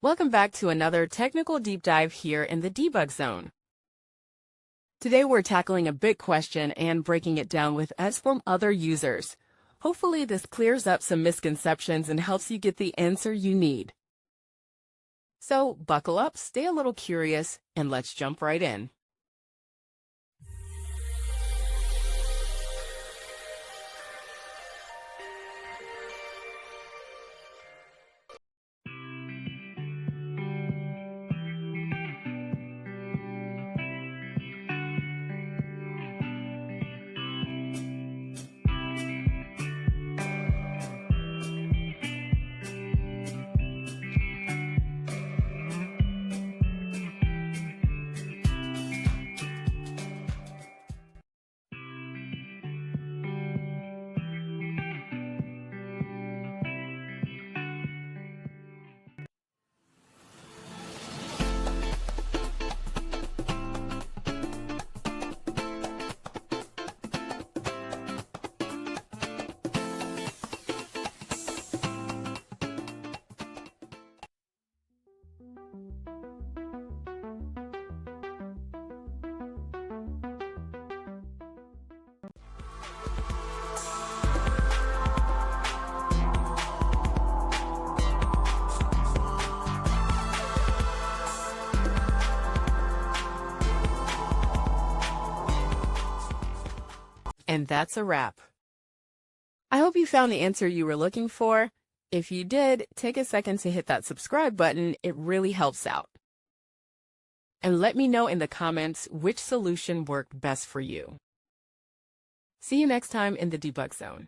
Welcome back to another technical deep dive here in the debug zone. Today we're tackling a big question and breaking it down with us from other users. Hopefully this clears up some misconceptions and helps you get the answer you need. So buckle up, stay a little curious, and let's jump right in. And that's a wrap. I hope you found the answer you were looking for. If you did, take a second to hit that subscribe button. It really helps out. And let me know in the comments which solution worked best for you. See you next time in the debug zone.